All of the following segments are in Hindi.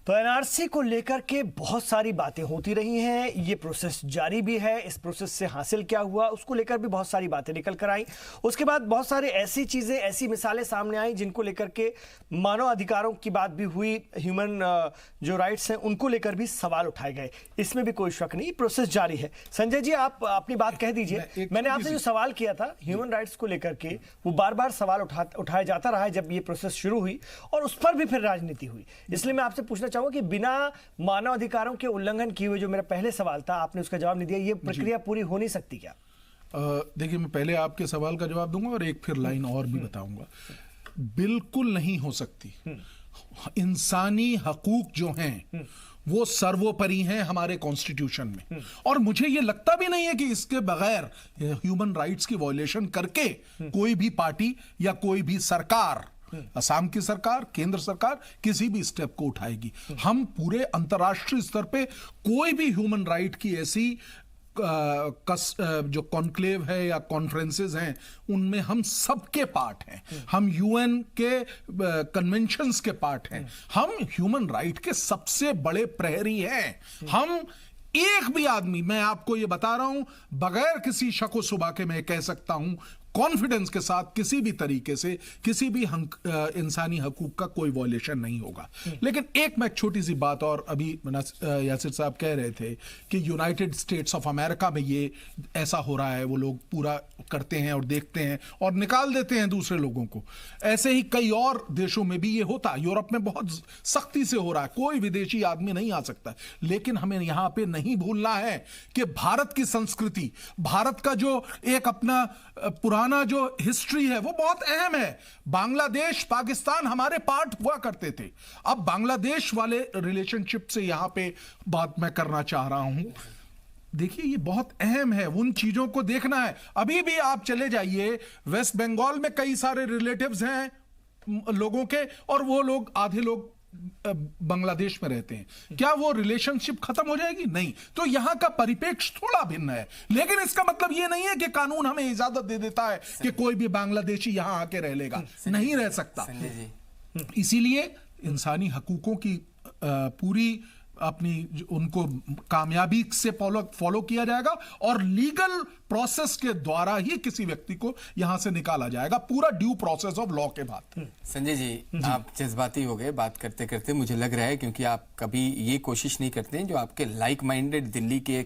तो एनआरसी को लेकर के बहुत सारी बातें होती रही हैं, ये प्रोसेस जारी भी है। इस प्रोसेस से हासिल क्या हुआ उसको लेकर भी बहुत सारी बातें निकल कर आई। उसके बाद बहुत सारी ऐसी चीजें, ऐसी मिसालें सामने आई जिनको लेकर के मानव अधिकारों की बात भी हुई, ह्यूमन जो राइट्स हैं उनको लेकर भी सवाल उठाए गए। इसमें भी कोई शक नहीं, प्रोसेस जारी है। संजय जी, आप अपनी बात कह दीजिए। मैंने आपसे जो सवाल किया था ह्यूमन राइट्स को लेकर के, वो बार बार सवाल उठाया जाता रहा है जब ये प्रोसेस शुरू हुई, और उस पर भी फिर राजनीति हुई। इसलिए मैं आपसे पूछना चाहूंगा कि बिना मानव अधिकारों के उल्लंघन किए हुए, जो मेरा पहले सवाल था आपने उसका जवाब नहीं दिया, ये प्रक्रिया पूरी हो नहीं सकती क्या? देखिए, मैं पहले आपके सवाल का जवाब दूंगा और एक फिर लाइन और भी बताऊंगा। बिल्कुल नहीं हो सकती। इंसानी हकूक जो हैं वो सर्वोपरि हैं हमारे कॉन्स्टिट्यूशन में, और मुझे ये लगता भी नहीं है कि इसके बगैर ह्यूमन राइट्स की वायलेशन करके कोई भी पार्टी या कोई भी सरकार, असम की सरकार, केंद्र सरकार, किसी भी स्टेप को उठाएगी। हम पूरे अंतर्राष्ट्रीय स्तर पे कोई भी ह्यूमन राइट की ऐसी जो कॉन्क्लेव है या कॉन्फ्रेंसेस हैं उनमें हम सबके पार्ट हैं। हम यूएन के कन्वेंशंस के पार्ट हैं। हम ह्यूमन राइट के सबसे बड़े प्रहरी हैं। हम एक भी आदमी, मैं आपको ये बता रहा हूं, बगैर किसी शक व शुबा के मैं कह सकता हूं कॉन्फिडेंस के साथ, किसी भी तरीके से किसी भी इंसानी हकूक का कोई वॉयलेशन नहीं होगा। लेकिन एक मैं छोटी सी बात, और अभी यासिर साहब कह रहे थे कि यूनाइटेड स्टेट्स ऑफ अमेरिका में ये ऐसा हो रहा है, वो लोग पूरा करते हैं और देखते हैं और निकाल देते हैं दूसरे लोगों को। ऐसे ही कई और देशों में भी ये होता है। यूरोप में बहुत सख्ती से हो रहा है, कोई विदेशी आदमी नहीं आ सकता। लेकिन हमें यहां पे नहीं भूलना है कि भारत की संस्कृति, भारत का जो एक अपना पुराना जो हिस्ट्री है वो बहुत अहम है। बांग्लादेश, पाकिस्तान हमारे पार्ट हुआ करते थे। अब बांग्लादेश वाले रिलेशनशिप से यहां पे बात मैं करना चाह रहा हूं। देखिए, ये बहुत अहम है, उन चीजों को देखना है। अभी भी आप चले जाइए, वेस्ट बंगाल में कई सारे रिलेटिव्स हैं लोगों के, और वो लोग, आधे लोग बांग्लादेश में रहते हैं। क्या वो रिलेशनशिप खत्म हो जाएगी? नहीं। तो यहां का परिप्रेक्ष्य थोड़ा भिन्न है, लेकिन इसका मतलब ये नहीं है कि कानून हमें इजाजत दे देता है कि कोई भी बांग्लादेशी यहां आके रह लेगा। नहीं रह सकता। इसीलिए इंसानी हकूकों की पूरी अपनी उनको कामयाबी से फॉलो किया जाएगा, और लीगल प्रोसेस के द्वारा ही किसी व्यक्ति को यहां से निकाला जाएगा, पूरा ड्यू प्रोसेस ऑफ लॉ के बाद। संजय जी, आप जज्बाती हो गए बात करते करते, मुझे लग रहा है, क्योंकि आप कभी ये कोशिश नहीं करते हैं जो आपके लाइक माइंडेड दिल्ली के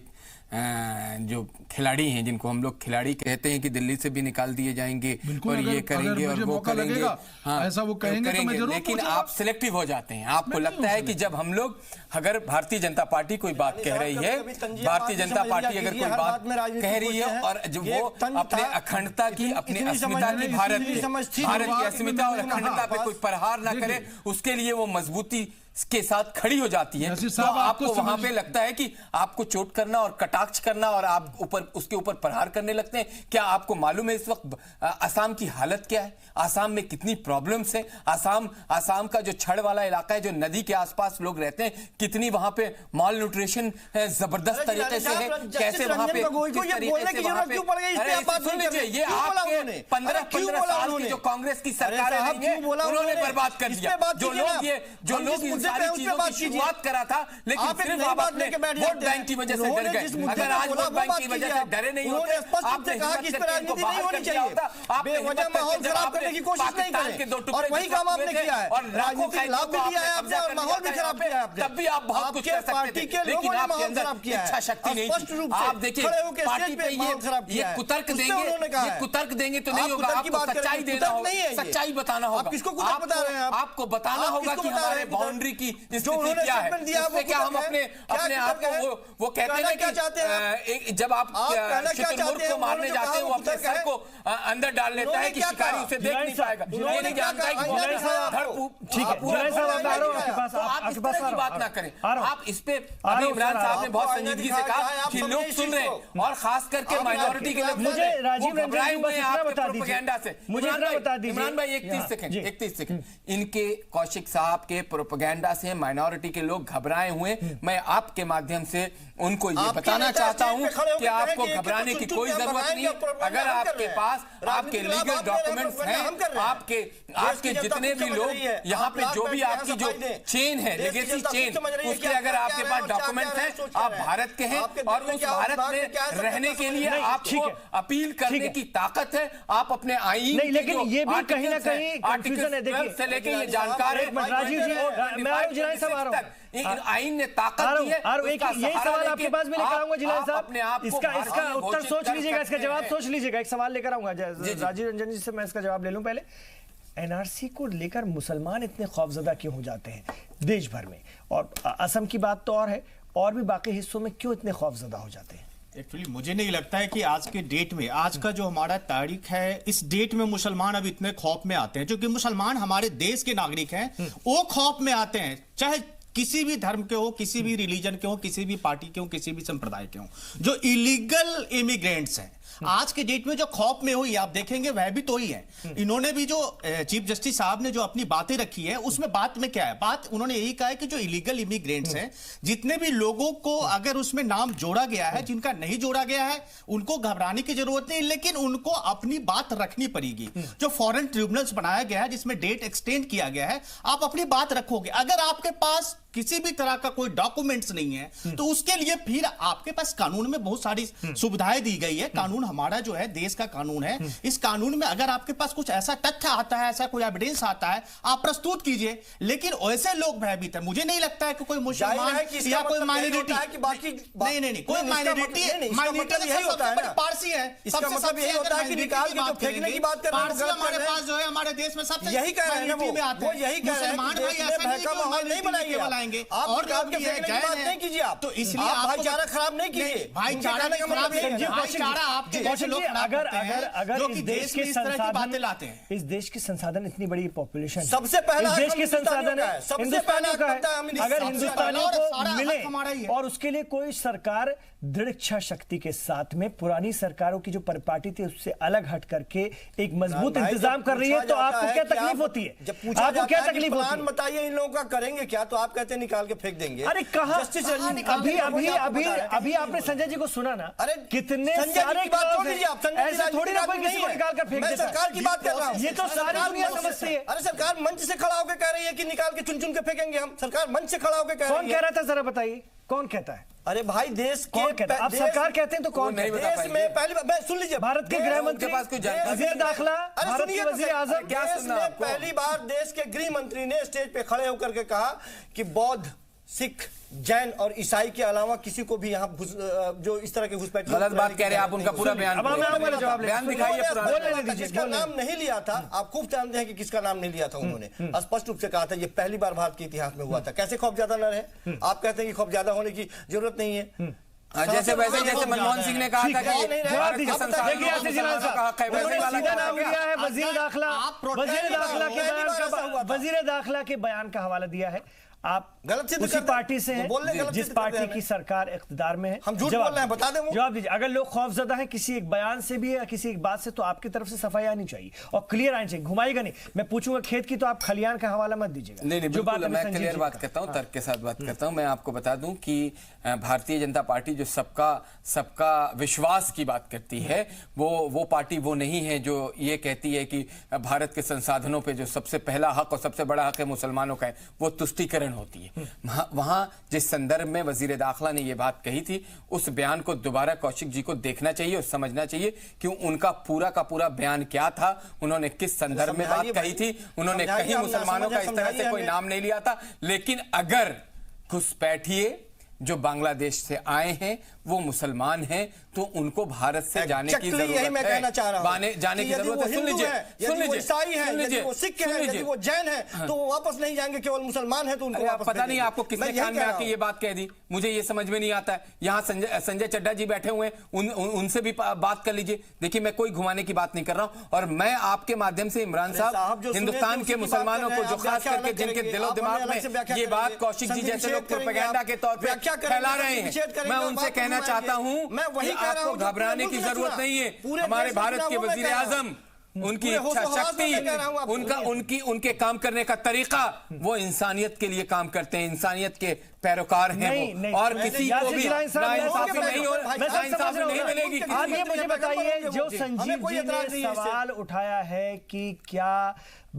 जो खिलाड़ी हैं, जिनको हम लोग खिलाड़ी कहते हैं कि दिल्ली से भी निकाल दिए जाएंगे और ये करेंगे और वो करेंगे, हाँ, ऐसा वो कहेंगे तो मैं जरूर। लेकिन आप सिलेक्टिव हो जाते हैं। आपको लगता है कि जब हम लोग, अगर भारतीय जनता पार्टी कोई बात कह रही है, भारतीय जनता पार्टी अगर कोई बात कह रही है, और जो वो अपने अखंडता की, अपनी अस्मिता की, भारत की अस्मिता और अखंडता पे कोई प्रहार ना करे, उसके लिए वो मजबूती के साथ खड़ी हो जाती है, तो आपको वहां पे लगता है कि आपको चोट करना और कटाक्ष करना और आप ऊपर उसके ऊपर प्रहार करने लगते हैं। क्या आपको मालूम है इस वक्त असम की हालत क्या है? असम में कितनी प्रॉब्लम्स हैं? असम का जो छड़ वाला इलाका है, जो नदी के आसपास लोग रहते हैं, कितनी वहां पे माल न्यूट्रिशन जबरदस्त तरीके से है। कैसे वहां पे, किस तरीके से वहां पे, सुन लीजिए, ये आपके 15 साल की जो कांग्रेस की सरकार है उन्होंने बर्बाद कर दिया। जो लोग सारी चीजों की शुरुआत करा था, लेकिन सिर्फ आप अपने वोट बैंक की वजह से डर गए। अगर आज वोट बैंक की वजह से डरे नहीं होते, आपने हिम्मत करके इनको बाहर कर दिया होता। आपने हिम्मत करके जब आपने पाकिस्तान के 2 टुकड़े और लाखों कैदियों को आपने कब्जा कर लिया था, तब भी आप बहुत कुछ कर सकते थे, लेकिन आपके अंदर इच्छा शक्ति नहीं थी। आप देखिए, पार्टी पे ये कुतर्क देंगे तो नहीं होगा। आपको सच्चाई देना होगा, सच्चाई बताना होगा। आपको बताना होगा कि हमारे बाउंड्री की स्थिति क्या है। उससे क्या हम अपने आप को, वो कहते हैं कि जब आप शुतुरमुर्ग को मारने जाते हैं, वो अपने सर को अंदर डाल लेता है कि शिकारी उसे देख नहीं पाएगा। ये नहीं जानता है कि आप इस तरह की बात ना करें। आप इस पे, अभी इमरान साहब ने बहुत संजीदगी से कहा कि लोग सुन रहे हैं, और खास करके माइनॉरिटी के लोग घबराए हुए हैं आपके प्रोपेगेंडा से। इमरान भाई 31 सेकंड, इनके कौशिक साहब के प्रोपेगेंडा से माइनॉरिटी के लोग घबराए हुए। मैं आपके माध्यम से उनको ये बताना चाहता हूं कि आपको घबराने की कोई जरूरत नहीं। अगर आपके पास आपके लीगल डॉक्यूमेंट्स हैं, आपके जितने भी लोग यहाँ पे, जो भी आपकी जो चेन है, लेगेसी चेन, उसके अगर आपके पास डॉक्यूमेंट्स हैं, आप भारत के हैं और उस भारत में रहने के लिए आपको अपील करने की ताकत है। आप अपने आईन नहीं, लेकिन ये भी कहीं ना कहीं कंफ्यूजन है। देखिए से लेके ये जानकार है, राजीव जी, मैं आ रहा हूं जिलानी साहब, आ रहा हूं। आईन ने ताकत दी है। यही सवाल आपके पास भी लेकर आऊंगा जिलानी साहब, इसका उत्तर सोच लीजिएगा, इसका जवाब सोच लीजिएगा। एक सवाल लेकर आऊंगा राजीव रंजन जी से, मैं इसका जवाब ले लूं पहले। एनआरसी को लेकर मुसलमान इतने खौफजदा क्यों हो जाते हैं देश भर में, और असम की बात तो और है, और भी बाकी हिस्सों में क्यों इतने खौफजदा हो जाते हैं? एक्चुअली मुझे नहीं लगता है कि आज के डेट में, आज का जो हमारा तारीख है, इस डेट में मुसलमान अब इतने खौफ में आते हैं। क्योंकि मुसलमान हमारे देश के नागरिक हैं, वो खौफ में आते हैं, चाहे किसी भी धर्म के हो, किसी भी रिलीजन के हो, किसी भी पार्टी के हो, किसी भी संप्रदाय के हो। जो इलीगल इमिग्रेंट्स हैं आज के डेट में जो खौफ में हुई, आप देखेंगे वह भी तो ही है। इन्होंने भी जो चीफ जस्टिस साहब ने जो अपनी बातें रखी है, उसमें बात में क्या है, बात उन्होंने यही कहा है कि जो इलीगल इमिग्रेंट्स हैं, जितने भी लोगों को अगर उसमें नाम जोड़ा गया है, जिनका नहीं जोड़ा गया है, उनको घबराने की जरूरत नहीं, लेकिन उनको अपनी बात रखनी पड़ेगी। जो फॉरेन ट्रिब्यूनल्स बनाया गया है, जिसमें डेट एक्सटेंड किया गया है, आप अपनी बात रखोगे। अगर आपके पास किसी भी तरह का कोई डॉक्यूमेंट्स नहीं है, तो उसके लिए फिर आपके पास कानून में बहुत सारी सुविधाएं दी गई है। कानून हमारा जो है देश का कानून है, इस कानून में अगर आपके पास कुछ ऐसा तथ्य आता है, ऐसा कोई एविडेंस आता है, आप प्रस्तुत कीजिए। लेकिन ऐसे लोग भयभीत है, मुझे नहीं लगता है कि कोई मुसलमान या कोई माइनॉरिटी, नहीं कोई माइनॉरिटी पारसी है, इसका मतलब यही होता है कि निकाल के फेंकने की बात कर रहे हैं। हमारे पास जो है हमारे देश में सबसे यही कह रहे हैं, वो यही कह रहे हैं, मुसलमान भाई ऐसा माहौल नहीं बनाएंगे और लोग भी है, बात नहीं कीजिए आप, तो इसलिए आप भाईचारा खराब नहीं कीजिए। भाईचारा का मतलब भाईचारा आपके जैसे लोग अगर इस देश में इस तरह की बातें लाते हैं। इस देश के संसाधन, इतनी बड़ी पॉपुलेशन, सबसे पहला देश के संसाधन है, हिंदुस्तानियों का है। अगर हिंदुस्तानियों को मिले और उसके लिए कोई सरकार दृढ़ इच्छा शक्ति के साथ में पुरानी सरकारों की जो परिपाटी थी उससे अलग हट करके एक मजबूत इंतजाम कर रही है, तो आपको क्या तकलीफ होती है? आपको क्या तकलीफ होती है? बताइए इन लोगों का करेंगे क्या, तो आप कहते हैं निकाल के फेंक देंगे। अरे कहां? अभी आपने संजय जी को सुना ना, अरे कितने सारे ऐसे थोड़ी ना कोई किसी को निकाल कर फेंक देता। सरकार की बात कर रहा हूं, ये तो सारी दुनिया समझती है। अरे सरकार मंच से खड़ा होकर कह रही है कि निकाल के चुन चुन के फेंकेंगे हम। सरकार मंच से खड़ा होकर कह रही है। कौन कह रहा था, जरा बताइए कौन कहता है? अरे भाई देश के आप सरकार कहते हैं तो कौन? नहीं देश में पहली बार सुन लीजिए, भारत के गृह मंत्री के पास कोई वजीर दाखिला, भारत के वजीर आजम, देश में पहली बार देश के गृह मंत्री ने स्टेज पे खड़े होकर के कहा कि बौद्ध, सिख, जैन और ईसाई के अलावा किसी को भी यहाँ जो इस तरह के घुसपैठ गलत बात कह रहे हैं आप, उनका पूरा बयान दिखाइए। जिसका नाम नहीं लिया था, आप खूब जानते हैं कि किसका नाम नहीं लिया था उन्होंने, स्पष्ट रूप से कहा था ये पहली बार भारत के इतिहास में हुआ था। कैसे खौफ ज्यादा न रहे? आप कहते हैं कि खौफ ज्यादा होने की जरूरत नहीं है। जैसे मनमोहन सिंह ने कहा था कि वजीर दाखिला के बयान का हवाला दिया है। आप गलत उसी पार्टी से हैं जिस पार्टी की सरकार इख्तिदार में है। हम झूठ बोल रहे हैं, बता दें। जवाब दीजिए। अगर लोग खौफजदा हैं किसी एक बयान से भी या किसी एक बात से, तो आपकी तरफ से सफाई आनी चाहिए और क्लियर आनी चाहिए, घुमाएगा नहीं। मैं पूछूंगा खेत की तो आप खलियान का हवाला मत दीजिएगा। नहीं, जो बात मैं क्लियर बात करता हूं, तर्क के साथ बात करता हूं। मैं आपको बता दूं कि भारतीय जनता पार्टी जो सबका विश्वास की बात करती है, वो पार्टी वो नहीं है जो ये कहती है कि भारत के संसाधनों पर जो सबसे पहला हक और सबसे बड़ा हक है मुसलमानों का है, वो तुष्टीकरण होती है। वहां जिस संदर्भ में वजीर दाखिला ने यह बात कही थी, उस बयान को दोबारा कौशिक जी को देखना चाहिए और समझना चाहिए कि उनका पूरा का पूरा बयान क्या था, उन्होंने किस संदर्भ में बात कही थी। उन्होंने कहीं मुसलमानों का इस तरह से कोई नाम नहीं लिया था। लेकिन अगर घुसपैठिए जो बांग्लादेश से आए हैं वो मुसलमान हैं, तो उनको भारत से जाने की जरूरत है। मैं कहना चाह रहा हूं जाने की जरूरत है। सुन लीजिए, ईसाई है, यदि वो सिख है, यदि वो जैन है, तो वो वापस नहीं जाएंगे। केवल मुसलमान है तो उनको वापस। पता नहीं आपको किसने कान में आके ये बात कह दी, मुझे ये समझ में नहीं आता है। यहाँ संजय चड्ढा जी बैठे हुए हैं, उनसे भी बात कर लीजिए। देखिए, मैं कोई घुमाने की बात नहीं कर रहा हूं, और मैं आपके माध्यम से इमरान साहब, हिंदुस्तान के मुसलमानों को जो खास करके जिनके दिलो दिमाग में ये बात कौशिक जी जैसे लोग प्रोपेगेंडा के तौर पर फैला रहे हैं, मैं उनसे कहना चाहता हूं कि आपको घबराने की जरूरत नहीं है। हमारे भारत के वजीर आजम, उनकी इच्छा शक्ति, उनके काम करने का तरीका, वो इंसानियत के लिए काम करते हैं, इंसानियत के पैरोकार हैं वो, और किसी को भी नाइंसाफी नहीं मिलेगी। आप ये मुझे बताइए, जो संजीव जी ने सवाल उठाया है कि क्या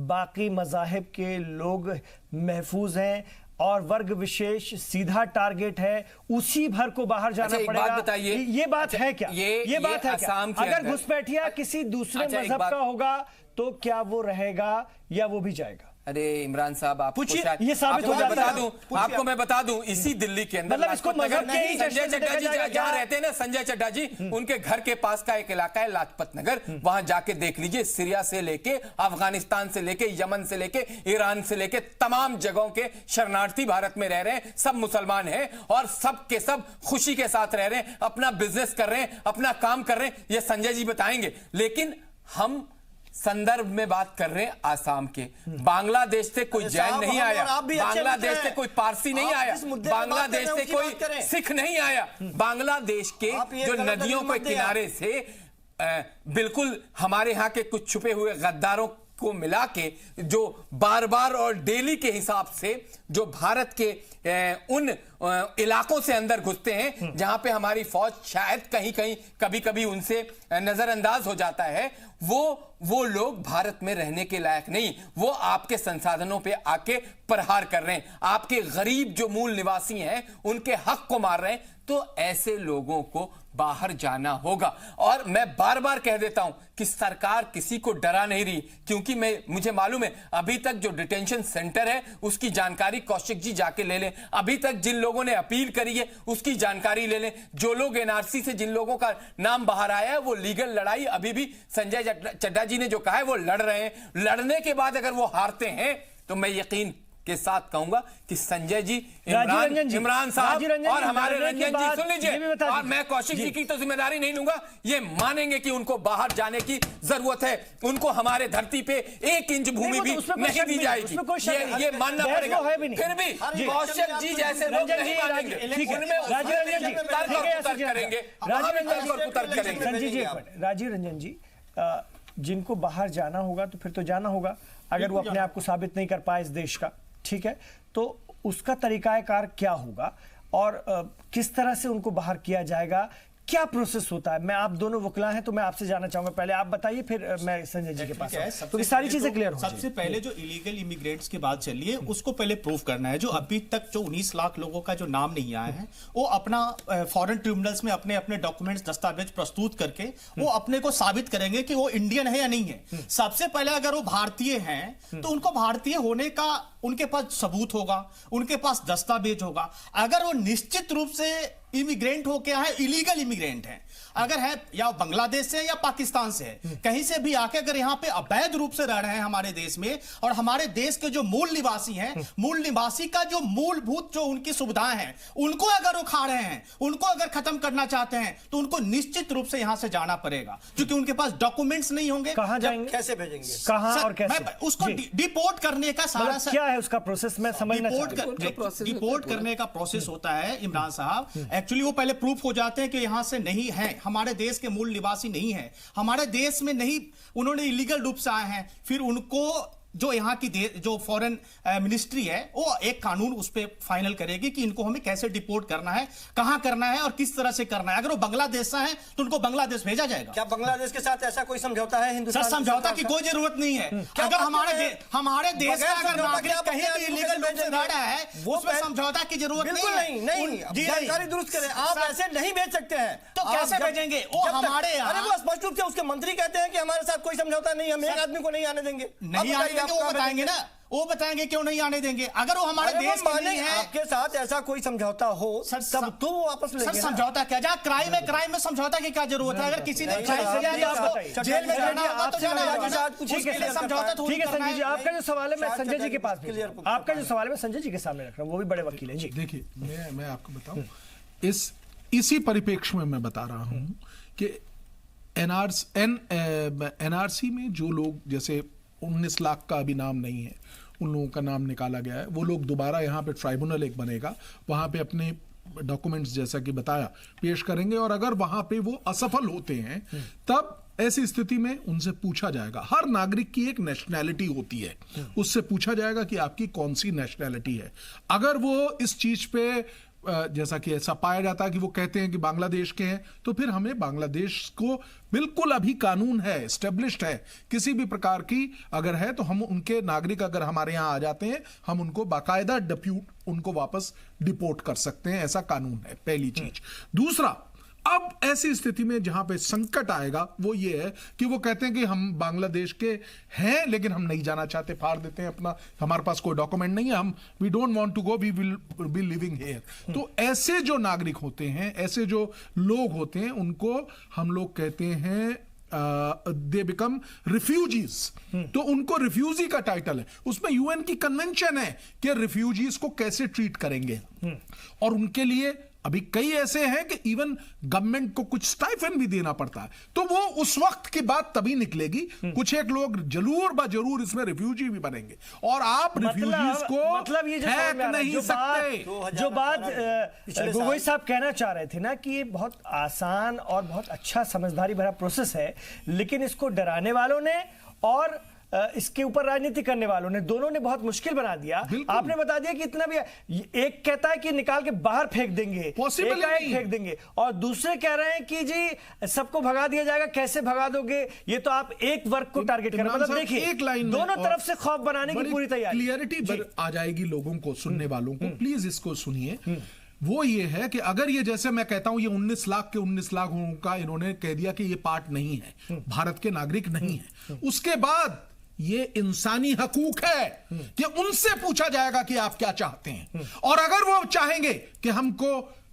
बाकी मज़ाहिब के लोग महफूज हैं और वर्ग विशेष सीधा टारगेट है, उसी भर को बाहर जाना पड़ेगा। बात बताइए, ये बात है क्या? ये बात है क्या? अगर घुसपैठिया किसी दूसरे मजहब का होगा तो क्या वो रहेगा या वो भी जाएगा? अरे इमरान साहब, आप पूछिए, ये साबित हो जाता है। आपको मैं बता दूं, इसी दिल्ली के अंदर मतलब इसको मजहब के ही संजय चड्ढा जी जहां रहते हैं ना, संजय चड्ढा जी, उनके घर के पास का एक इलाका है लाजपत नगर, वहां जाके देख लीजिए, सीरिया से लेके अफगानिस्तान से लेके यमन से लेके ईरान से लेके तमाम जगहों के शरणार्थी भारत में रह रहे हैं, सब मुसलमान हैं और सब के सब खुशी के साथ रह रहे हैं, अपना बिजनेस कर रहे हैं, अपना काम कर रहे हैं, ये संजय जी बताएंगे। लेकिन हम संदर्भ में बात कर रहे हैं आसाम के। बांग्लादेश से कोई जैन नहीं आया, बांग्लादेश से कोई पारसी नहीं आया, बांग्लादेश से कोई सिख नहीं आया, बांग्लादेश के जो नदियों के किनारे से बिल्कुल हमारे यहां के कुछ छुपे हुए गद्दारों को मिला के जो बार बार और डेली के हिसाब से जो भारत के उन इलाकों से अंदर घुसते हैं जहां पे हमारी फौज शायद कहीं कहीं कभी कभी उनसे नजरअंदाज हो जाता है, वो लोग भारत में रहने के लायक नहीं, वो आपके संसाधनों पे आके प्रहार कर रहे हैं, आपके गरीब जो मूल निवासी हैं उनके हक को मार रहे हैं। तो ऐसे लोगों को बाहर जाना होगा। और मैं बार बार कह देता हूं कि सरकार किसी को डरा नहीं रही, क्योंकि मुझे मालूम है अभी तक जो डिटेंशन सेंटर है उसकी जानकारी कौशिक जी जाके ले लें, अभी तक जिन लोगों ने अपील करी है उसकी जानकारी ले लें, जो लोग एनआरसी से जिन लोगों का नाम बाहर आया है वो लीगल लड़ाई अभी भी संजय चड्ढा जी ने जो कहा है वो लड़ रहे हैं। लड़ने के बाद अगर वो हारते हैं तो मैं यकीन के साथ कहूंगा कि संजय जी, इमरान साहब और हमारे रंजन जी, सुन लीजिए, और मैं कौशिक जी की तो जिम्मेदारी नहीं लूंगा, ये मानेंगे कि उनको बाहर जाने की जरूरत है, उनको हमारे धरती पे 1 इंच भूमि भी नहीं दी जाएगी, ये मानना पड़ेगा। फिर भी कौशिक जी जैसे लोग नहीं मानेंगे, राजीव रंजन जी, जिनको बाहर जाना होगा तो फिर तो जाना होगा, अगर वो अपने आप को साबित नहीं कर पाए इस देश का, ठीक है, तो उसका तरीकाकार क्या होगा और किस तरह से उनको बाहर किया जाएगा, क्या प्रोसेस होता है? मैं, आप दोनों वकील हैं तो मैं आपसे जानना चाहूंगा, पहले आप बताइए फिर मैं संजय जी के पास आऊं, तो सारी चीजें क्लियर हो। सबसे पहले जो इलीगल इमिग्रेंट्स की बात चली है उसको पहले प्रूव करना है। जो अभी तक जो 19 लाख लोगों का जो नाम नहीं आया है वो अपना फॉरेन ट्रिब्यूनल्स में अपने अपने डॉक्यूमेंट्स दस्तावेज प्रस्तुत करके वो अपने को साबित करेंगे कि वो इंडियन है या नहीं है। सबसे पहले अगर वो भारतीय हैं तो उनको भारतीय होने का उनके पास सबूत होगा, उनके पास दस्तावेज होगा। अगर वो निश्चित रूप से इमिग्रेंट हो क्या है, इलीगल इमिग्रेंट है, अगर है या बांग्लादेश से या पाकिस्तान से है, कहीं से भी आके अगर यहां पे अवैध रूप से रह रहे हैं हमारे देश में, और हमारे देश के जो मूल निवासी हैं, मूल निवासी का जो मूलभूत जो उनकी सुविधाएं हैं उनको अगर उखाड़ रहे हैं, उनको अगर खत्म करना चाहते हैं तो उनको निश्चित रूप से यहां से जाना पड़ेगा, क्योंकि उनके पास डॉक्यूमेंट्स नहीं होंगे। कहां जाएंगे, कैसे भेजेंगे, कहां और कैसे? उसको डिपोर्ट करने का सारा क्या है उसका प्रोसेस, मैं समझना चाहता हूं। डिपोर्ट करने का प्रोसेस होता है इमरान साहब, एक्चुअली वो पहले प्रूफ हो जाते हैं कि यहां से नहीं है, हमारे देश के मूल निवासी नहीं है, हमारे देश में नहीं, उन्होंने इलीगल रूप से आए हैं, फिर उनको जो यहाँ की जो फॉरेन मिनिस्ट्री है वो एक कानून उस पर फाइनल करेगी कि इनको हमें कैसे डिपोर्ट करना है, कहां करना है और किस तरह से करना है। अगर वो बांग्लादेश से हैं तो उनको बांग्लादेश भेजा जाएगा। क्या बांग्लादेश के साथ ऐसा कोई समझौता है हिंदुस्तान? समझौता की कोई जरूरत नहीं है। अगर हमारे देश का अगर नागरिक कहीं भी इलीगल रूप से रह रहा है उसमें समझौता की जरूरत नहीं। जानकारी दुरुस्त करें, आप ऐसे नहीं भेज सकते हैं। तो कैसे भेजेंगे? वो हमारे वो स्पष्ट रूप से उसके मंत्री कहते हैं कि हमारे साथ कोई समझौता नहीं, हम एक आदमी को नहीं आने देंगे। नहीं आने देंगे, वो बताएंगे ना, वो बताएंगे क्यों नहीं आने देंगे। अगर वो हमारे देश के नहीं है, आपके साथ ऐसा कोई समझौता हो तब तो वो वापस लेंगे। सर समझौता क्या, जहाँ क्राइम है, क्राइम में समझौता की क्या जरूरत है? अगर किसी ने जेल में जाना होगा तो जाना होगा। समझौता ठीक है संजय जी, आपका जो सवाल है मैं संजय जी के पास, आपका जो सवाल है मैं संजय जी के सामने रख रहा हूँ, वो भी बड़े वकील हैं जी। देखिए मैं आपको बताऊं, इसी परिप्रेक्ष्य में मैं बता रहा हूं कि एनआरसी में जो लोग, जैसे 19 लाख का अभी नाम नहीं है, उन लोगों का नाम निकाला गया है, वो लोग दोबारा यहाँ पे ट्राइब्यूनल एक बनेगा, वहाँ पे अपने डॉक्यूमेंट्स जैसा कि बताया पेश करेंगे, और अगर वहाँ पे वो असफल होते हैं तब ऐसी स्थिति में उनसे पूछा जाएगा। हर नागरिक की एक नेशनैलिटी होती है, उससे पूछा जाएगा कि आपकी कौन सी नेशनैलिटी है। अगर वो इस चीज पे जैसा कि ऐसा पाया जाता है कि वो कहते हैं कि बांग्लादेश के हैं, तो फिर हमें बांग्लादेश को बिल्कुल अभी कानून है, एस्टेब्लिश्ड है, किसी भी प्रकार की अगर है तो हम उनके नागरिक अगर हमारे यहां आ जाते हैं हम उनको बाकायदा उनको वापस डिपोर्ट कर सकते हैं, ऐसा कानून है, पहली चीज। दूसरा, अब ऐसी स्थिति में जहां पे संकट आएगा वो ये है कि वो कहते हैं कि हम बांग्लादेश के हैं लेकिन हम नहीं जाना चाहते, फाड़ देते हैं अपना, हमारे पास कोई डॉक्यूमेंट नहीं है, हम we don't want to go, we will be living here. तो ऐसे जो नागरिक होते हैं, ऐसे जो लोग होते हैं, उनको हम लोग कहते हैं दे बिकम रिफ्यूजीज। तो उनको रिफ्यूजी का टाइटल है, उसमें यूएन की कन्वेंशन है कि रिफ्यूजीज को कैसे ट्रीट करेंगे, और उनके लिए अभी कई ऐसे हैं कि इवन गवर्नमेंट को कुछ स्टाइफन भी देना पड़ता है। तो वो उस वक्त की बात तभी निकलेगी, कुछ एक लोग जरूर इसमें रिफ्यूजी भी बनेंगे, और आप रिफ्यूजीज को मतलब ये फेंक नहीं सकते। जो बात गोगोई साहब कहना चाह रहे थे ना कि ये बहुत आसान और बहुत अच्छा समझदारी भरा प्रोसेस है, लेकिन इसको डराने वालों ने और इसके ऊपर राजनीति करने वालों ने, दोनों ने बहुत मुश्किल बना दिया। आपने बता दिया कि इतना भी, एक कहता है कि निकाल के बाहर फेंक देंगे, पॉसिबल एक फेंक देंगे, और दूसरे कह रहे हैं कि जी सबको भगा दिया जाएगा। कैसे भगा दोगे? ये तो आप एक वर्ग को टारगेट कर रहे हैं। मतलब देखिए, दोनों तरफ से खौफ बनाने की पूरी तैयारी, क्लियरिटी आ जाएगी लोगों को, सुनने वालों को। प्लीज इसको सुनिए। वो ये है कि अगर ये, जैसे मैं कहता हूं, ये 19 लाख के 19 लाख लोगों का इन्होंने कह दिया कि ये पार्ट नहीं है, भारत के नागरिक नहीं है, उसके बाद ये इंसानी हकूक है कि उनसे पूछा जाएगा कि आप क्या चाहते हैं, और अगर वो चाहेंगे कि हमको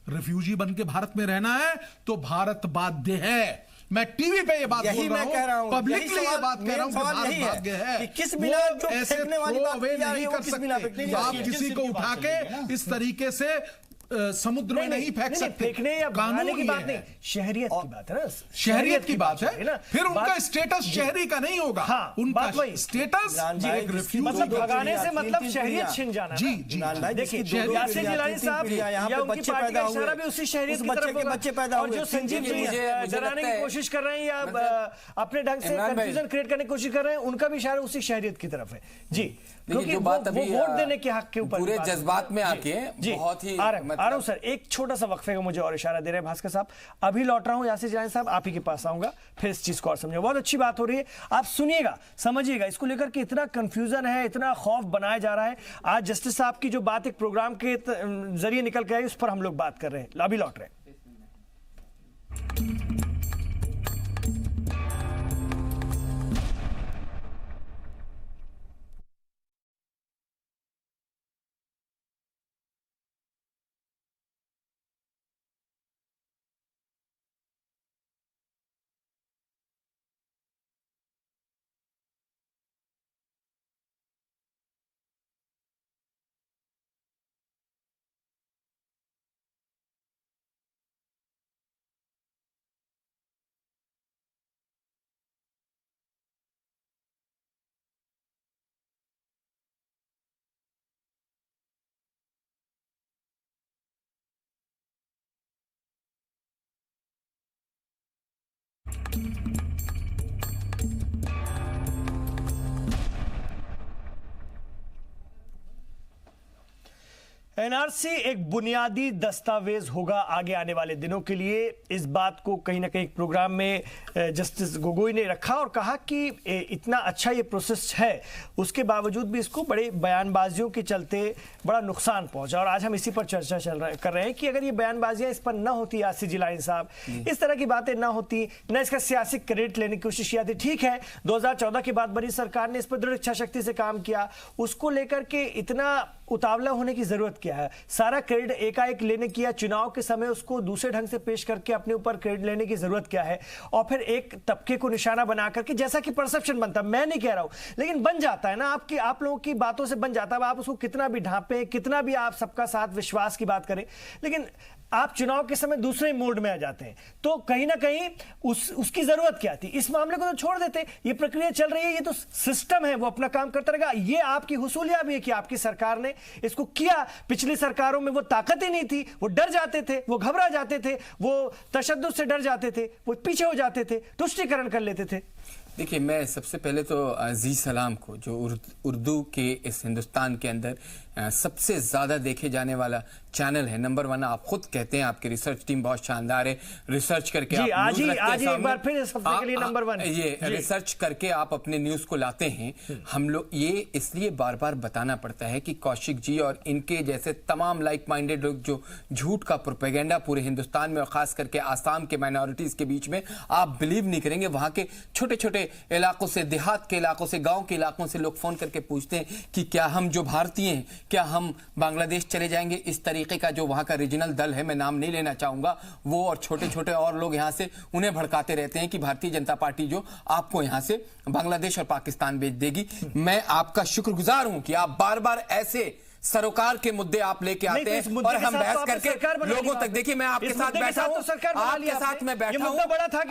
रिफ्यूजी बन के भारत में रहना है तो भारत बाध्य है। मैं टीवी पे ये बात बोल रहा हूं, पब्लिकली ये बात कह रहा हूं कि भारत बाध्य है। किस बिना ऐसे नहीं कर सकते, आप किसी को उठा के इस तरीके से समुद्र में नहीं फेंक सकते। फेंकने या कानून की बात नहीं, शहरियत की बात है ना, शहरियत की बात है। फिर उनका स्टेटस शहरी का नहीं होगा, हाँ, उनका स्टेटस एक रिफ्यूजी, मतलब भगाने से मतलब शहरियत छिन जाना। जी जी, देखिए यासिर जिलानी साहब या उनकी पार्टी का इशारा भी उसी शहरियत की तरफ होगा। बच्चे पैदा और जो संजीव जी डराने की कोशिश कर रहे हैं या अपने ढंग से कंफ्यूजन क्रिएट करने की कोशिश कर रहे हैं, उनका भी इशारा उसी शहरियत की तरफ है। जी, क्योंकि जो बात अभी वोट देने के हक के ऊपर पूरे जज्बात में आके बहुत ही आ रहा हूं सर, एक छोटा सा वक्फे का मुझे और इशारा दे रहे हैं भास्कर साहब। अभी लौट रहा हूं यासिर जिलानी साहब, आप ही के पास आऊंगा, फिर इस चीज को और समझो। बहुत अच्छी बात हो रही है, आप सुनिएगा, समझिएगा इसको लेकर के। इतना कंफ्यूजन है, इतना खौफ बनाया जा रहा है। आज जस्टिस साहब की जो बात एक प्रोग्राम के जरिए निकल के आई, उस पर हम लोग बात कर रहे हैं। अभी लौट रहे हैं। एनआरसी एक बुनियादी दस्तावेज होगा आगे आने वाले दिनों के लिए। इस बात को कहीं ना कहीं प्रोग्राम में जस्टिस गोगोई ने रखा और कहा कि इतना अच्छा ये प्रोसेस है, उसके बावजूद भी इसको बड़े बयानबाजियों के चलते बड़ा नुकसान पहुंचा। और आज हम इसी पर चर्चा कर रहे हैं कि अगर ये बयानबाजियां इस पर ना होती, यासिर जिलानी साहब, इस तरह की बातें ना होती, न इसका सियासी क्रेडिट लेने की कोशिश की जाती। ठीक है, 2014 के बाद बनी सरकार ने इस पर दृढ़ इच्छा शक्ति से काम किया, उसको लेकर के इतना उतावला होने की जरूरत क्या है? सारा क्रेडिट एकाएक लेने की या चुनाव के समय उसको दूसरे ढंग से पेश करके अपने ऊपर क्रेडिट लेने की जरूरत क्या है? और फिर एक तबके को निशाना बना करके, जैसा कि परसेप्शन बनता है, मैं नहीं कह रहा हूं, लेकिन बन जाता है ना, आप लोगों की बातों से बन जाता है। आप उसको कितना भी ढांपें, कितना भी आप सबका साथ विश्वास की बात करें, लेकिन आप चुनाव के समय दूसरे मोड में आ जाते हैं, तो कहीं ना कहीं उसकी जरूरत क्या थी? इस मामले को तो छोड़ देते, ये प्रक्रिया चल रही है, ये तो सिस्टम है, वो अपना काम करता रहेगा। ये आपकी हुसूलिया भी है कि आपकी सरकार ने इसको किया। पिछली सरकारों में वो ताकत ही नहीं थी, वो डर जाते थे, वो घबरा जाते थे, वो तशद्दुद से डर जाते थे, वो पीछे हो जाते थे, तुष्टीकरण कर लेते थे। देखिए, मैं सबसे पहले तो जी सलाम को, जो उर्दू के इस हिंदुस्तान के अंदर सबसे ज्यादा देखे जाने वाला चैनल है, नंबर 1 आप खुद कहते हैं, आपकी रिसर्च टीम बहुत शानदार है, रिसर्च करके आप आज न्यूज़ ही रखते हैं एक बार फिर इस हफ्ते के लिए नंबर 1 ये रिसर्च करके आप अपने न्यूज को लाते हैं। हम लोग ये इसलिए बार बार बताना पड़ता है कि कौशिक जी और इनके जैसे तमाम लाइक माइंडेड लोग जो झूठ का प्रोपेगेंडा पूरे हिंदुस्तान में और खास करके आसाम के माइनॉरिटीज के बीच में, आप बिलीव नहीं करेंगे, वहां के छोटे छोटे इलाकों से, देहात के इलाकों से, गांव के इलाकों से लोग फोन करके पूछते हैं कि क्या हम जो भारतीय हैं, क्या हम बांग्लादेश चले जाएंगे। इस तरीके का जो वहां का रीजनल दल है, मैं नाम नहीं लेना चाहूंगा, वो और छोटे छोटे और लोग यहां से उन्हें भड़काते रहते हैं कि भारतीय जनता पार्टी जो आपको यहां से बांग्लादेश और पाकिस्तान भेज देगी। मैं आपका शुक्रगुजार हूं कि आप बार बार ऐसे सरोकार के मुद्दे आप लेके आते हैं और हम बहस करके लोगों तक। देखिए मैं आपके साथ बैठा हूं, आपके साथ मैं बैठा हूं,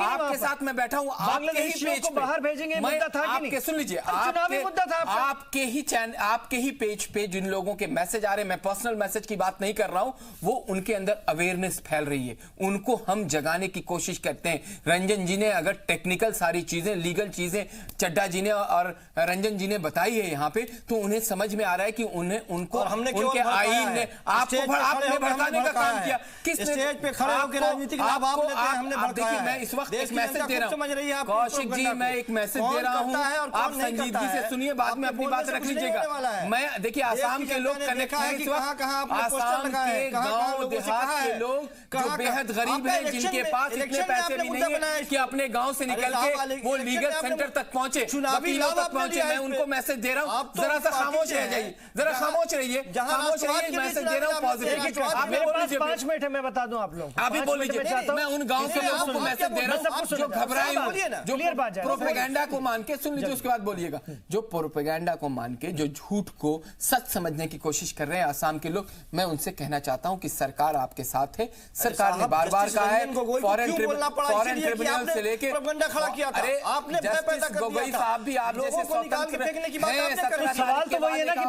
आपके साथ मैं बैठा हूं, आपके ही पेज पे बाहर भेजेंगे, आपके सुन लीजिए, आपके ही चैनल, आपके ही पेज पे जिन लोगों के मैसेज आ रहे हैं, मैं पर्सनल मैसेज की बात नहीं कर रहा हूं, वो उनके अंदर अवेयरनेस फैल रही है, उनको हम जगाने की कोशिश करते हैं। रंजन जी ने अगर टेक्निकल सारी चीजें, लीगल चीजें चड्डा जी ने और रंजन जी ने बताई है यहाँ पे, तो उन्हें समझ में आ रहा है कि उन्हें उनको हमने उनके आईन ने आपने भड़काने का काम किया। किस स्टेज पे खड़े होकर राजनीतिक लाभ आप लेते हैं, हमने भड़काया। देखिए मैं इस वक्त एक मैसेज दे रहा हूं कौशिक जी, मैं एक मैसेज दे रहा हूं, आप संजीदगी से सुनिए, बाद में अपनी बात रख लीजिएगा। मैं देखिए आसाम के लोग कनेक्ट हैं इस वक्त, आसाम के गांव देहात के लोग जो बेहद गरीब हैं, जिनके पास इतने पैसे भी नहीं है कि अपने गांव से निकल के वो लीगल सेंटर तक पहुंचे, वकीलों तक पहुंचे, मैं उनको मैसेज दे रहा हूं, जरा सा खामोश रह जाइए, जरा खामोश रहिए, खामोश रहिए, मैसेज दे रहा हूं पॉजिटिव। आप मेरे पास 5 मिनट है, मैं बता दूं आप लोग, आप भी बोल लीजिए। मैं उन गांव के लोगों को मैसेज दे रहा हूं जो घबराए हुए, जो प्रोपेगेंडा को मान के, सुन लीजिए उसके बाद बोलिएगा, जो प्रोपेगेंडा को मान के, जो झूठ को सच समझने की कोशिश कर रहे हैं आसाम के लोग, मैं उनसे कहना चाहता हूं कि सरकार आपके साथ है। सरकार ने बार बार कहा है, फॉरेन ट्रिब्यूनल से लेके, अरे जस्टिस गोगोई साहब भी आप जैसे स्वतंत्र हैं। सवाल तो वही है ना कि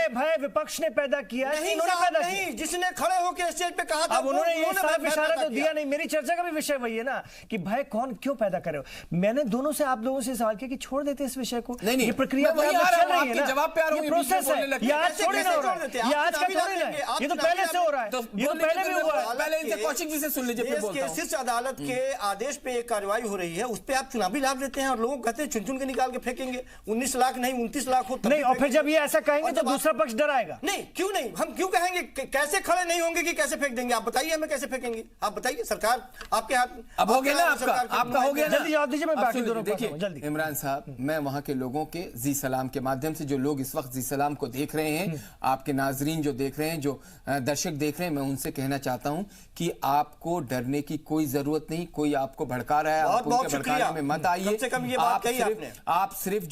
भय विपक्ष ने पैदा किया है, नहीं जिसने खड़े होकर स्टेज पे कहा था, अब उन्होंने ये साफ इशारा तो दिया नहीं। मेरी चर्चा का भी विषय वही है ना कि भय कौन क्यों पैदा करे। मैंने दोनों से, आप लोगों से सवाल किया कि छोड़ देते इस विषय को, ये प्रक्रिया चल रही है ना, जवाब पे आ रहा हूं, प्रोसेस है, ये आज थोड़ी ना हो रहा है, ये आज का थोड़ी ना है, ये तो पहले से हो रहा है, ये तो पहले भी हुआ है। पहले इनसे कौशिक जी से सुन लीजिए, फिर बोलता हूं। शीर्ष अदालत के आदेश पे एक कार्रवाई हो रही है, उस पे आप चुनावी लाभ लेते हैं और लोगों को कहते हैं चुन चुन के निकाल के फेंकेंगे, 19 लाख नहीं 29 लाख हो, नहीं, और फिर जब ये ऐसा कहेंगे तो दूसरा पक्ष डराएगा। नहीं, क्यों नहीं, हम क्यों कहेंगे, कैसे खड़े नहीं होंगे कि कैसे फेंक देंगे, आप बताइए हमें कैसे फेंकेंगे, आप बताइए, सरकार आपके हाथ, अब हो गया ना आपका हो गया ना, जल्दी जवाब दीजिए, मैं बाकी दोनों देखिए जल्दी। इमरान साहब, मैं वहां के लोगों के जी सलाम के माध्यम से, जो लोग इस वक्त जी सलाम को देख रहे हैं, आपके नाजरीन जो देख रहे हैं, जो दर्शक देख रहे हैं, मैं उनसे कहना चाहता हूं कि आपको डरने की कोई जरूरत नहीं, कोई आपको भड़का रहा है, आप उनके भड़काने में मत आइए। आप सिर्फ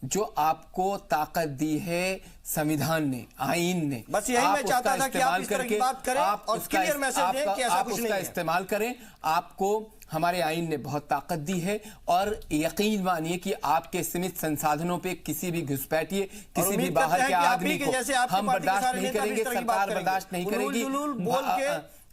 जो आपको ताकत दी है संविधान ने, आईन ने, बस यही मैं चाहता था कि आप इस तरह की बात करें और क्लियर मैसेज दें कि ऐसा कुछ नहीं है। इस्तेमाल करें, आपको हमारे आईन ने बहुत ताकत दी है और यकीन मानिए कि आपके सीमित संसाधनों पे किसी भी घुसपैठिए, किसी भी बाहर के आदमी को हम बर्दाश्त नहीं करेंगे, सरकार बर्दाश्त नहीं करेगी।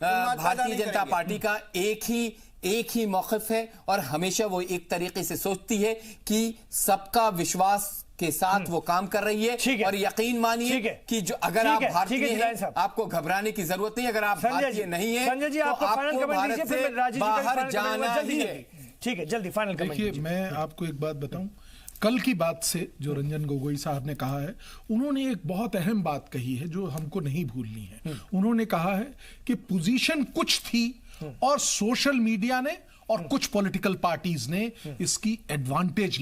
भारतीय जनता पार्टी का एक ही मौक़िफ़ है और हमेशा वो एक तरीके से सोचती है कि सबका विश्वास के साथ वो काम कर रही है। और यकीन मानिए कि जो अगर आप भारतीय हैं, आपको घबराने की जरूरत नहीं, अगर आप भारतीय नहीं है तो आपको भारत से बाहर जाना ही है। ठीक है, जल्दी फाइनल कमेंट। देखिए, मैं आपको एक बात बताऊं, कल की बात से जो रंजन गोगोई साहब ने कहा है, उन्होंने एक बहुत अहम बात कही है जो हमको नहीं भूलनी है। उन्होंने कहा है कि पोजीशन कुछ थी और सोशल मीडिया ने और कुछ पॉलिटिकल पार्टीज ने इसकी एडवांटेज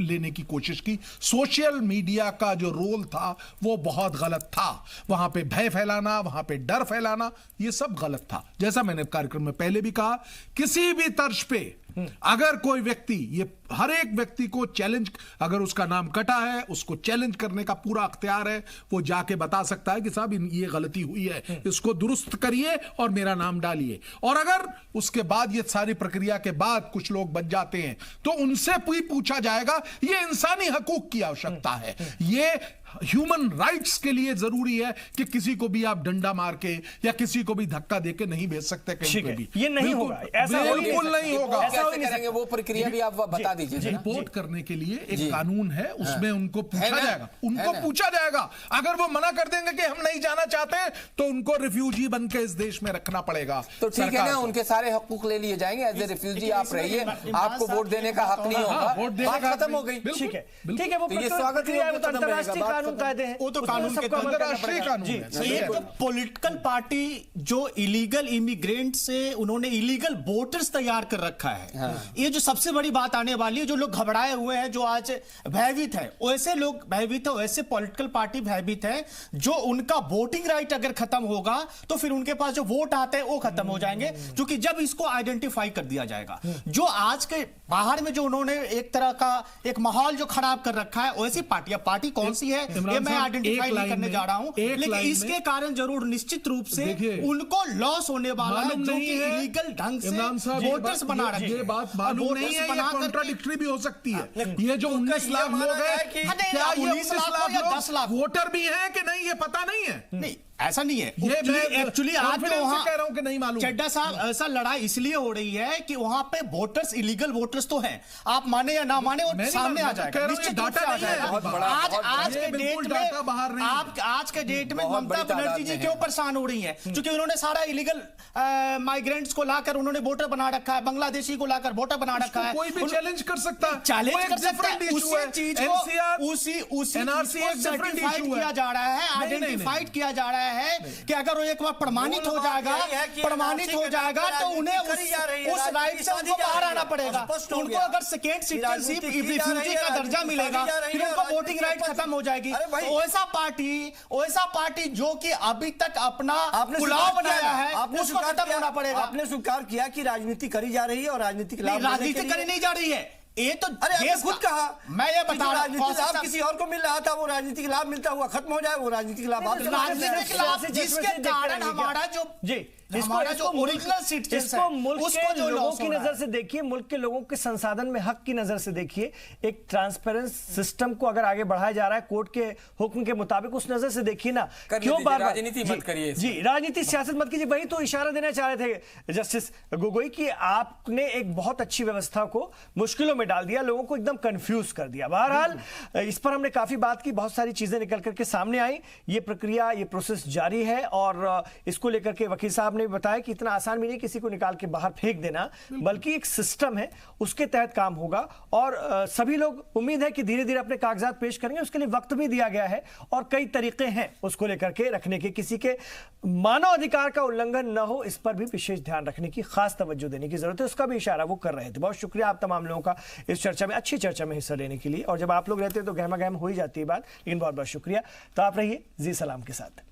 लेने की कोशिश की। सोशल मीडिया का जो रोल था वो बहुत गलत था, वहां पे भय फैलाना, वहां पे डर फैलाना, ये सब गलत था। जैसा मैंने कार्यक्रम में पहले भी कहा, किसी भी तर्ज पे अगर कोई व्यक्ति, ये हर एक व्यक्ति को चैलेंज, अगर उसका नाम कटा है उसको चैलेंज करने का पूरा अख्तियार है, वो जाके बता सकता है कि साहब ये गलती हुई है, इसको दुरुस्त करिए और मेरा नाम डालिए। और अगर उसके बाद ये सारी प्रक्रिया के बाद कुछ लोग बच जाते हैं तो उनसे भी पूछा जाएगा। ये इंसानी हकूक की आवश्यकता है, ये ह्यूमन राइट्स के लिए जरूरी है कि किसी को भी आप डंडा मार के या किसी को भी धक्का देके नहीं भेज सकते कहीं पे भी। ये नहीं होगा, ऐसा बिल्कुल नहीं होगा। ऐसा कैसे करेंगे, वो प्रक्रिया भी आप बता दीजिए। रिपोर्ट करने के लिए एक कानून है, उसमें उनको पूछा जाएगा, पूछा जाएगा। अगर वो मना कर देंगे कि हम नहीं जाना चाहते तो उनको रिफ्यूजी बन के इस देश में रखना पड़ेगा। तो ठीक है ना, उनके सारे हकूक ले लिए जाएंगे। एज ए रिफ्यूजी आप रहिए, आपको वोट देने का हक नहीं होगा, बात खत्म हो गई। ठीक है, ठीक है, वो ये स्वागत अंतरराष्ट्रीय कानून कायदे हैं, वो तो कानून के अंतरराष्ट्रीय कानून है। एक पॉलिटिकल पार्टी जो इलीगल इमिग्रेंट से उन्होंने इलीगल वोटर्स तैयार कर रखा है। ये जो सबसे बड़ी बात आने वाली है, जो लोग घबराए हुए हैं, जो आज भयभीत है, वैसे लोग भयभीत है, वैसे पॉलिटिकल पार्टी भयभीत है, जो उनका वोटिंग राइट अगर खत्म होगा तो फिर उनके पास जो वोट आते हैं वो खत्म हो जाएंगे, क्योंकि जब इसको आइडेंटिफाई कर दिया जाएगा। जो आज के बाहर में जो उन्होंने एक तरह का एक माहौल जो खराब कर रखा है, वैसी पार्टी कौन सी है ये मैं आइडेंटिफाई नहीं करने जा रहा हूं, लेकिन इसके कारण जरूर निश्चित रूप से उनको लॉस होने वाला है, जो कि इलीगल ढंग से वोटर्स बना रहे हैं। ये बात मालूम नहीं है, ये कॉन्ट्राडिक्टरी भी हो सकती है। ये जो 19 लाख लोग हैं, क्या 19 लाख या 10 लाख वोटर भी हैं कि नहीं, ये पता नहीं है। नहीं, ऐसा नहीं है। एक्चुअली आज वहां कह रहा हूं कि नहीं मालूम। चड्डा साहब, ऐसा लड़ाई इसलिए हो रही है कि वहां पे वोटर्स, इलीगल वोटर्स तो हैं, आप माने या ना माने वो सामने आ जाएगा, निश्चित रूप से आ जाएगा। आज के डेट में ममता बनर्जी जी क्यों परेशान हो रही है? क्योंकि उन्होंने सारा इलीगल माइग्रेंट्स को लाकर उन्होंने वोटर बना रखा है, बांग्लादेशी को लाकर वोटर बना रखा है। कोई भी चैलेंज कर सकता है, चैलेंज कर सकता है, उसी चीज को उसी सर्टिफाइड किया जा रहा है, आइडेंटिफाइड किया जा रहा है कि अगर वो एक बार प्रमाणित हो जाएगा तो उन्हें उस राइट से उनको बाहर आना पड़ेगा। उनको अगर सेकेंड सिटीजनशिप रिफ्यूजी का दर्जा मिलेगा, फिर उनको वोटिंग राइट खत्म हो जाएगी। तो वैसा पार्टी जो कि अभी तक अपना पुलाव बनाया है, उसको खत्म होना पड़ेगा। आपने स्वीकार किया कि राजनीति करी जा रही है और राजनीतिक राजनीति करी नहीं जा रही है। ये तो अरे खुद कहा, मैं ये बता रहा हूं, लाभ किसी और को मिल रहा था, वो राजनीतिक लाभ मिलता हुआ खत्म हो जाए, वो राजनीतिक लाभ राजनीतिक लाभ जिसके कारण हमारा जो हमारा जो ओरिजिनल सिटीजन है, मुल्क के लोगों की नजर से देखिए, मुल्क के लोगों के संसाधन में हक की नजर से देखिए, एक ट्रांसपेरेंस सिस्टम को अगर आगे बढ़ाया जा रहा है कोर्ट के हुक्म के मुताबिक, उस नजर से देखिए ना। क्यों बार राजनीति मत करिए जी, राजनीति सियासत मत कीजिए। वही तो इशारा देना चाह रहे थे जस्टिस गोगोई कि आपने एक बहुत अच्छी व्यवस्था को मुश्किलों में डाल दिया, लोगों को एकदम कंफ्यूज कर दिया। बहरहाल इस पर हमने काफी बात की, बहुत सारी चीजें निकल करके सामने आई। ये प्रक्रिया, ये प्रोसेस जारी है और इसको लेकर के वकील साहब ने बताया कि इतना आसान भी नहीं किसी को निकाल के बाहर फेंक देना, बल्कि एक सिस्टम है, उसके तहत काम होगा और सभी लोग उम्मीद है कि धीरे धीरे अपने कागजात पेश करेंगे। उसके लिए वक्त भी दिया गया है और कई तरीके हैं उसको लेकर के रखने के, किसी के मानव अधिकार का उल्लंघन न हो, इस पर भी विशेष ध्यान रखने की, खास तवज्जो देने की जरूरत है। उसका भी इशारा वो कर रहे थे। बहुत शुक्रिया आप तमाम लोगों का इस चर्चा में, अच्छी चर्चा में हिस्सा लेने के लिए। और जब आप लोग रहते हैं तो गहमा गहम हो ही जाती है बात, लेकिन बहुत बहुत शुक्रिया। तो आप रहिए जी सलाम के साथ।